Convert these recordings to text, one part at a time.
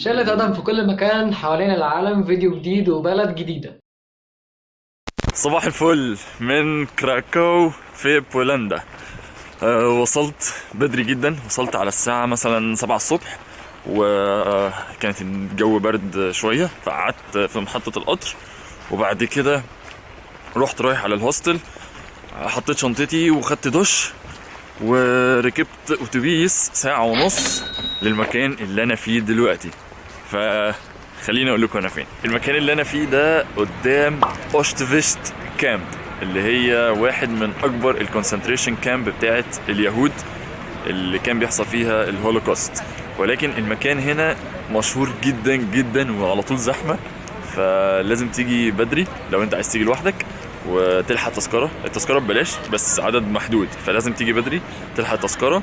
شلة أدم في كل مكان حوالين العالم، فيديو جديد وبلد جديدة. صباح الفل من كراكو في بولندا. وصلت بدري جدا، وصلت على الساعة مثلا 7 الصبح، وكانت الجو برد شوية، فقعدت في محطة القطر، وبعد كده رحت رايح على الهوستل، حطيت شنطتي وخدت دش، وركبت اتوبيس ساعة ونص للمكان اللي انا فيه دلوقتي. فخليني اقول لكم انا فين. المكان اللي انا فيه ده قدام اوشتفيشت كامب، اللي هي واحد من اكبر الكونسنتريشن كامب بتاعت اليهود اللي كان بيحصل فيها الهولوكوست. ولكن المكان هنا مشهور جدا جدا وعلى طول زحمة، فلازم تيجي بدري لو انت عايز تيجي لوحدك وتلحق تذكرة. التذكرة ببلاش بس عدد محدود، فلازم تيجي بدري تلحق تذكرة.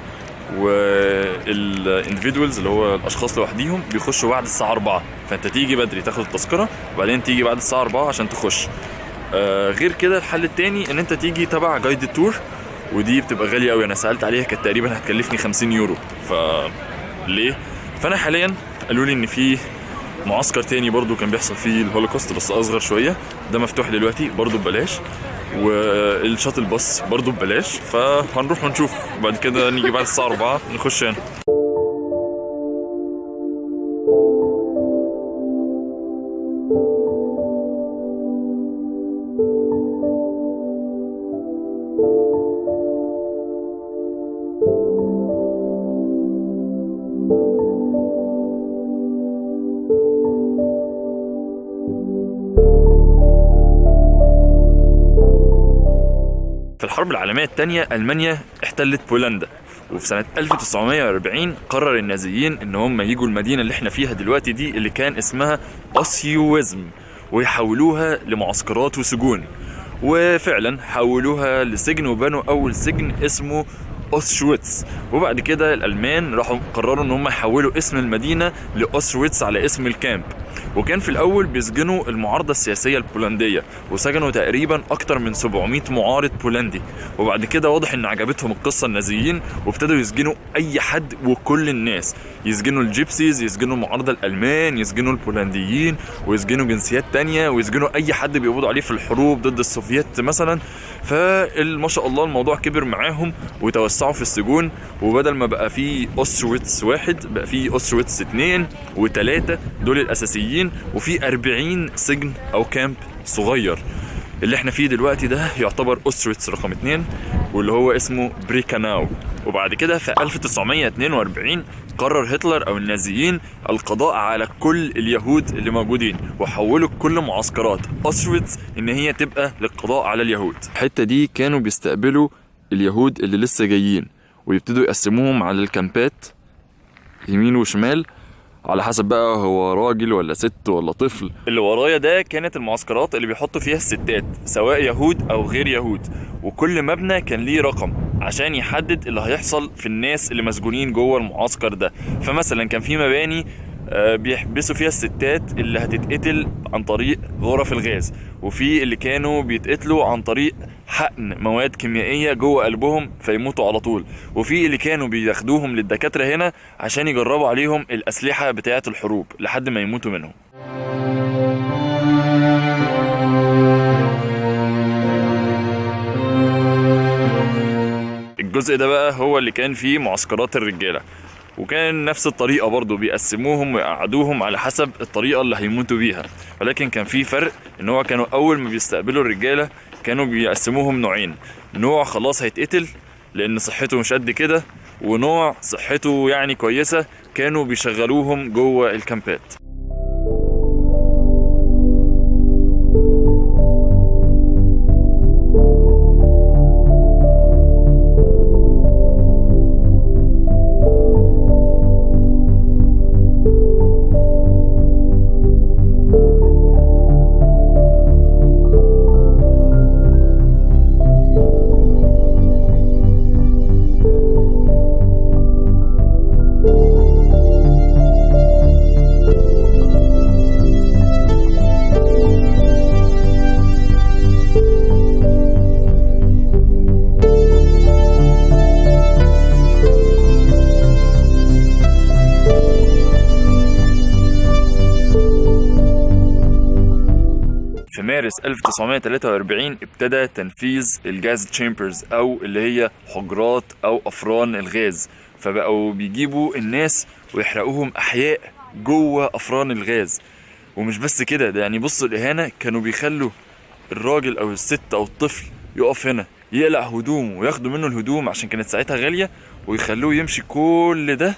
والاندفيدوالز اللي هو الاشخاص لوحديهم بيخشوا بعد الساعة 4، فانت تيجي بدري تاخد التذكرة وبعدين تيجي بعد الساعة 4 عشان تخش. غير كده الحل التاني ان انت تيجي تبع جايد تور، ودي بتبقى غالية قوي. انا سألت عليها كانت تقريبا هتكلفني 50 يورو. ليه؟ فانا حاليا قالوا لي ان في معسكر تاني برضو كان بيحصل فيه الهولوكوست بس اصغر شوية، ده مفتوح دلوقتي برضو ببلاش، والشاتل باص برضو ببلاش، فهنروح ونشوف وبعد كده نيجي بعد الساعة 4 نخش هنا. في الحرب العالمية الثانية ألمانيا احتلت بولندا، وفي سنة 1940 قرر النازيين ان هم يجوا المدينة اللي احنا فيها دلوقتي دي، اللي كان اسمها اوسيوزم، ويحولوها لمعسكرات وسجون. وفعلا حولوها لسجن، وبنوا اول سجن اسمه اوشويتس. وبعد كده الالمان راحوا قرروا ان هم يحولوا اسم المدينة لاوشويتس على اسم الكامب. وكان في الاول بيسجنوا المعارضة السياسية البولندية، وسجنوا تقريبا اكتر من 700 معارض بولندي. وبعد كده واضح ان عجبتهم القصة النازيين، وابتدوا يسجنوا اي حد وكل الناس، يسجنوا الجيبسيز، يسجنوا المعارضة الالمان، يسجنوا البولنديين، ويسجنوا جنسيات تانية، ويسجنوا اي حد بيقبضوا عليه في الحروب ضد السوفييت مثلا. فما شاء الله الموضوع كبر معاهم وتوسعوا في السجون، وبدل ما بقى فيه اوشويتس 1 بقى فيه اوشويتس 2 و3، دول الاساسيين، وفي 40 سجن او كامب صغير. اللي احنا فيه دلوقتي ده يعتبر اوشويتس رقم 2، واللي هو اسمه بريكاناو. وبعد كده في 1942 قرر هتلر او النازيين القضاء على كل اليهود اللي موجودين، وحولوا كل معسكرات اوشويتس ان هي تبقى للقضاء على اليهود. الحته دي كانوا بيستقبلوا اليهود اللي لسه جايين، ويبتدوا يقسموهم على الكامبات يمين وشمال على حسب بقى هو راجل ولا ست ولا طفل. اللي ورايا ده كانت المعسكرات اللي بيحطوا فيها الستات سواء يهود او غير يهود، وكل مبنى كان ليه رقم عشان يحدد اللي هيحصل في الناس اللي مسجونين جوه المعسكر ده. فمثلا كان في مباني بيحبسوا فيها الستات اللي هتتقتل عن طريق غرف الغاز، وفي اللي كانوا بيتقتلوا عن طريق حقن مواد كيميائية جوه قلبهم فيموتوا على طول، وفي اللي كانوا بياخدوهم للدكاترة هنا عشان يجربوا عليهم الأسلحة بتاعة الحروب لحد ما يموتوا منهم. الجزء ده بقى هو اللي كان فيه معسكرات الرجالة، وكان نفس الطريقة برضو بيقسموهم ويقعدوهم على حسب الطريقة اللي هيموتوا بيها. ولكن كان في فرق، ان هو كانوا اول ما بيستقبلوا الرجالة كانوا بيقسموهم نوعين: نوع خلاص هيتقتل لان صحته مش قد كده، ونوع صحته يعني كويسة كانوا بيشغلوهم جوه الكامبات. مارس 1943 ابتدى تنفيذ الجاز تشامبرز، او اللي هي حجرات او افران الغاز. فبقوا بيجيبوا الناس ويحرقوهم احياء جوه افران الغاز. ومش بس كده، ده يعني بصوا الاهانه، كانوا بيخلوا الراجل او الست او الطفل يقف هنا يقلع هدومه وياخدوا منه الهدوم عشان كانت ساعتها غاليه، ويخلوه يمشي كل ده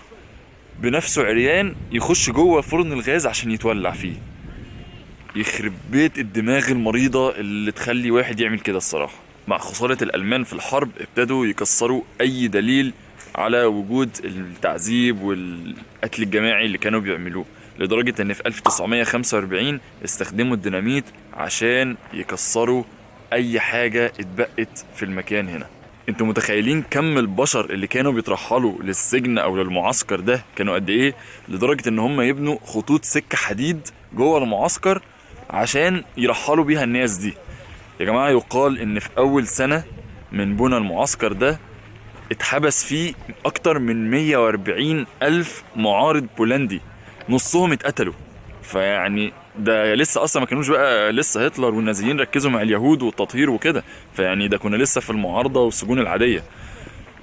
بنفسه عريان يخش جوه فرن الغاز عشان يتولع فيه. يخرب بيت الدماغ المريضة اللي تخلي واحد يعمل كده الصراحة. مع خسارة الألمان في الحرب ابتدوا يكسروا أي دليل على وجود التعذيب والقتل الجماعي اللي كانوا بيعملوه، لدرجة ان في 1945 استخدموا الديناميت عشان يكسروا أي حاجة اتبقت في المكان هنا. انتوا متخيلين كم البشر اللي كانوا بيترحلوا للسجن او للمعسكر ده كانوا قد ايه؟ لدرجة ان هم يبنوا خطوط سكة حديد جوه المعسكر عشان يرحلوا بيها الناس دي. يا جماعة يقال ان في اول سنة من بنى المعسكر ده اتحبس فيه اكتر من 140 الف معارض بولندي، نصهم اتقتلوا. فيعني ده لسه اصلا ما كانوش بقى لسه هتلر والنازيين ركزوا مع اليهود والتطهير وكده، فيعني ده كنا لسه في المعارضة والسجون العادية.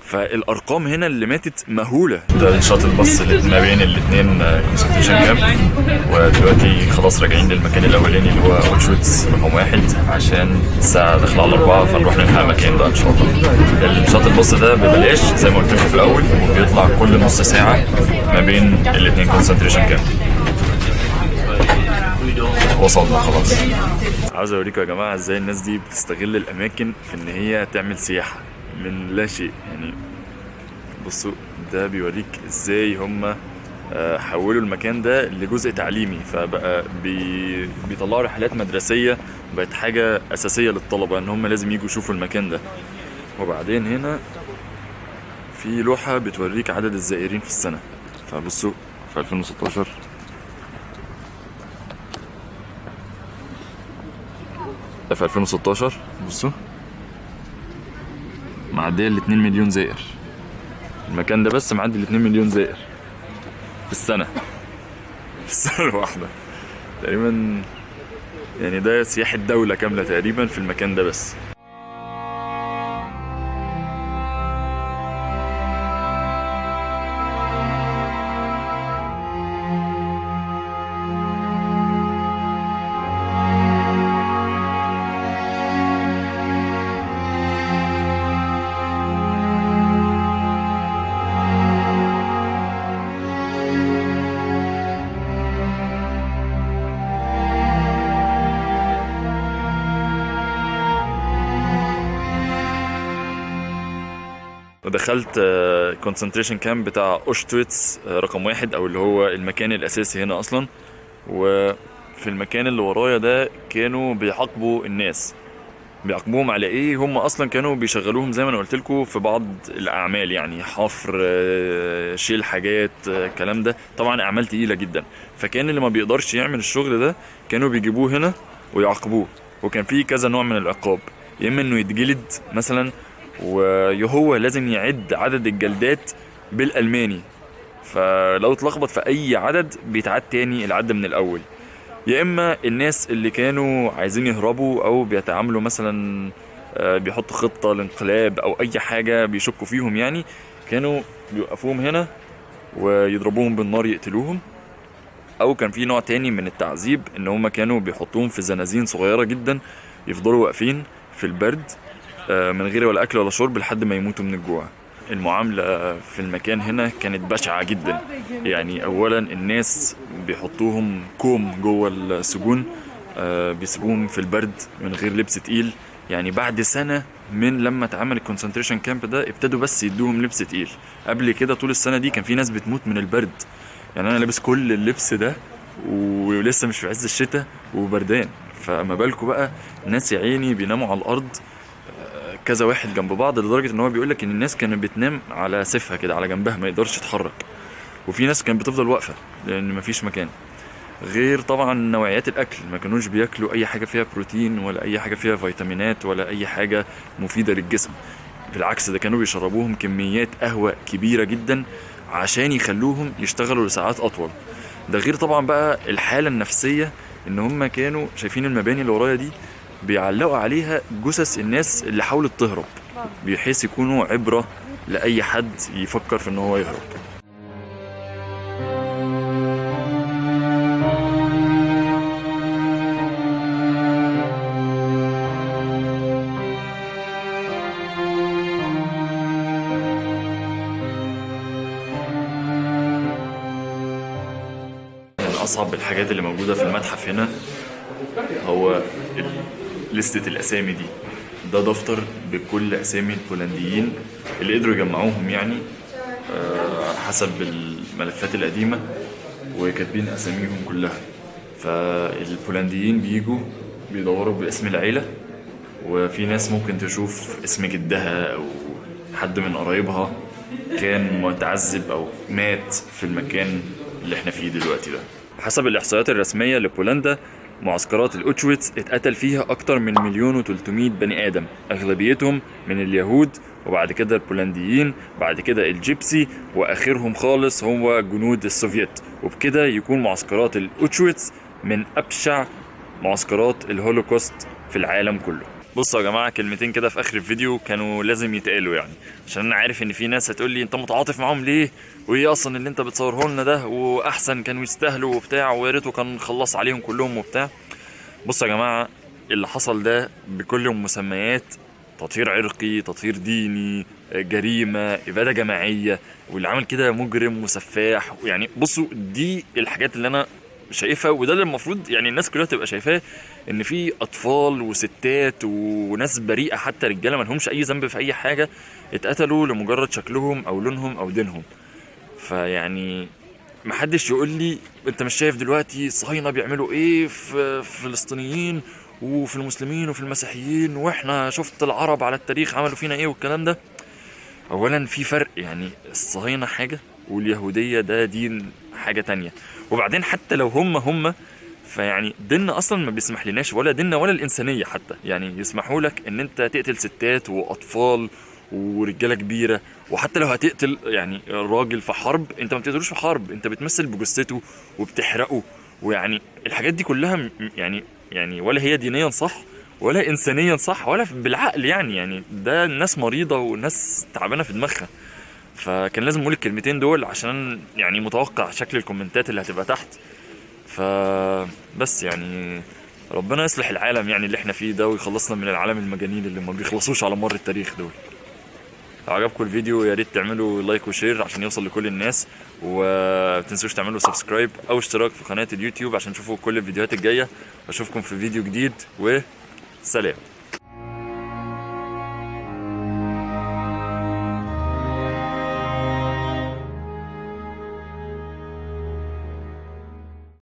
فالارقام هنا اللي ماتت مهوله. ده الشاطئ الباص اللي ما بين الاثنين كونسنتريشن كامب، ودلوقتي خلاص راجعين للمكان الاولاني اللي هو اوشويتس رقم 1 عشان الساعه داخله على 4 فنروح نلحق المكان ده ان شاء الله. الشاطئ الباص ده ببلاش زي ما قلت لكم في الاول، وبيطلع كل نص ساعه ما بين الاثنين كونسنتريشن كامب. وصلنا خلاص. عاوز اوريكم يا جماعه ازاي الناس دي بتستغل الاماكن في ان هي تعمل سياحه من لا شيء. يعني بصوا ده بيوريك ازاي هم حولوا المكان ده لجزء تعليمي، فبقى بيطلعوا رحلات مدرسيه، بقت حاجه اساسيه للطلبه ان هم لازم يجوا يشوفوا المكان ده. وبعدين هنا في لوحه بتوريك عدد الزائرين في السنه. فبصوا في 2016 في 2016 بصوا معديه ال 2 مليون زائر. المكان ده بس معدي ال 2 مليون زائر في السنه، في السنه الواحده تقريبا. يعني ده سياحه دوله كامله تقريبا في المكان ده بس. ودخلت كونسنتريشن كامب بتاع اوشتويتس رقم 1، او اللي هو المكان الاساسي هنا اصلا. وفي المكان اللي ورايا ده كانوا بيعاقبوا الناس. بيعاقبوهم على ايه؟ هم اصلا كانوا بيشغلوهم زي ما انا قلت لكم في بعض الاعمال، يعني حفر، شيل حاجات، الكلام ده طبعا اعمال تقيله جدا. فكان اللي ما بيقدرش يعمل الشغل ده كانوا بيجيبوه هنا ويعاقبوه. وكان في كذا نوع من العقاب، يا اما انه يتجلد مثلا وهو لازم يعد عدد الجلدات بالألماني، فلو اتلخبط في أي عدد بيتعاد تاني العد من الأول. يا إما الناس اللي كانوا عايزين يهربوا أو بيتعاملوا مثلا بيحطوا خطة لانقلاب أو أي حاجة بيشكوا فيهم، يعني كانوا بيوقفوهم هنا ويضربوهم بالنار يقتلوهم. أو كان في نوع تاني من التعذيب إن هما كانوا بيحطوهم في زنازين صغيرة جدا يفضلوا واقفين في البرد من غير ولا اكل ولا شرب لحد ما يموتوا من الجوع. المعامله في المكان هنا كانت بشعه جدا. يعني اولا الناس بيحطوهم كوم جوه السجون، بيسيبوهم في البرد من غير لبس تقيل. يعني بعد سنه من لما اتعمل الكونسنتريشن كامب ده ابتدوا بس يدوهم لبس تقيل. قبل كده طول السنه دي كان في ناس بتموت من البرد. يعني انا لابس كل اللبس ده ولسه مش في عز الشتاء وبردان، فما بالكم بقى ناس يا عيني بيناموا على الارض كذا واحد جنب بعض، لدرجه ان هو بيقولك ان الناس كانت بتنام على سيفها كده على جنبها ما يقدرش يتحرك. وفي ناس كانت بتفضل واقفه لان مفيش مكان. غير طبعا نوعيات الاكل، ما كانوش بياكلوا اي حاجه فيها بروتين ولا اي حاجه فيها فيتامينات ولا اي حاجه مفيده للجسم. بالعكس ده كانوا بيشربوهم كميات قهوه كبيره جدا عشان يخلوهم يشتغلوا لساعات اطول. ده غير طبعا بقى الحاله النفسيه ان هم كانوا شايفين المباني اللي ورايا دي بيعلقوا عليها جثث الناس اللي حاولت تهرب، بحيث يكونوا عبرة لأي حد يفكر في ان هو يهرب. من أصعب الحاجات اللي موجودة في المتحف هنا هو لستة الأسامي دي. ده دفتر بكل أسامي البولنديين اللي قدروا يجمعوهم يعني حسب الملفات القديمة، وكاتبين أساميهم كلها. فالبولنديين بيجوا بيدوروا باسم العيلة، وفي ناس ممكن تشوف اسم جدها أو حد من قرايبها كان متعذب أو مات في المكان اللي احنا فيه دلوقتي ده. حسب الإحصائيات الرسمية لبولندا، معسكرات الأوتشويتس اتقتل فيها أكتر من 1,300,000 بني آدم، أغلبيتهم من اليهود، وبعد كده البولنديين، بعد كده الجيبسي، وآخرهم خالص هو جنود السوفيت. وبكده يكون معسكرات الأوتشويتس من أبشع معسكرات الهولوكوست في العالم كله. بصوا يا جماعه، كلمتين كده في اخر الفيديو كانوا لازم يتقالوا يعني، عشان انا عارف ان في ناس هتقول لي انت متعاطف معاهم ليه، وايه اصلا اللي انت بتصوره لنا ده، واحسن كانوا يستاهلوا وبتاع، ويا ريته كان خلص عليهم كلهم وبتاع. بصوا يا جماعه، اللي حصل ده بكل المسميات، تطهير عرقي، تطهير ديني، جريمه، اباده جماعيه، واللي عمل كده مجرم وسفاح. يعني بصوا، دي الحاجات اللي انا شايفها، وده اللي المفروض يعني الناس كلها تبقى شايفاه، ان في اطفال وستات وناس بريئه، حتى رجاله ما لهمش اي ذنب في اي حاجه، اتقتلوا لمجرد شكلهم او لونهم او دينهم. فيعني محدش يقول لي انت مش شايف دلوقتي الصهاينه بيعملوا ايه في فلسطينيين وفي المسلمين وفي المسيحيين، واحنا شفت العرب على التاريخ عملوا فينا ايه والكلام ده. اولا في فرق، يعني الصهاينه حاجه واليهوديه ده دين حاجه تانية. وبعدين حتى لو هم فيعني ديننا اصلا ما بيسمح لناش، ولا ديننا ولا الانسانيه حتى يعني يسمحوا لك ان انت تقتل ستات واطفال ورجاله كبيره. وحتى لو هتقتل يعني راجل في حرب، انت ما بتقتلوش في حرب، انت بتمثل بجثته وبتحرقه. ويعني الحاجات دي كلها يعني ولا هي دينيا صح، ولا انسانيا صح، ولا بالعقل يعني ده الناس مريضه والناس تعبانه في دماغها. فكان لازم اقول الكلمتين دول عشان يعني متوقع شكل الكومنتات اللي هتبقى تحت. فبس يعني ربنا يصلح العالم يعني اللي احنا فيه ده، ويخلصنا من العالم المجانين اللي ما بيخلصوش على مر التاريخ دول. لو عجبكم الفيديو يا ريت تعملوا لايك وشير عشان يوصل لكل الناس، ومتنسوش تعملوا سبسكرايب او اشتراك في قناة اليوتيوب عشان تشوفوا كل الفيديوهات الجاية. واشوفكم في فيديو جديد، وسلام.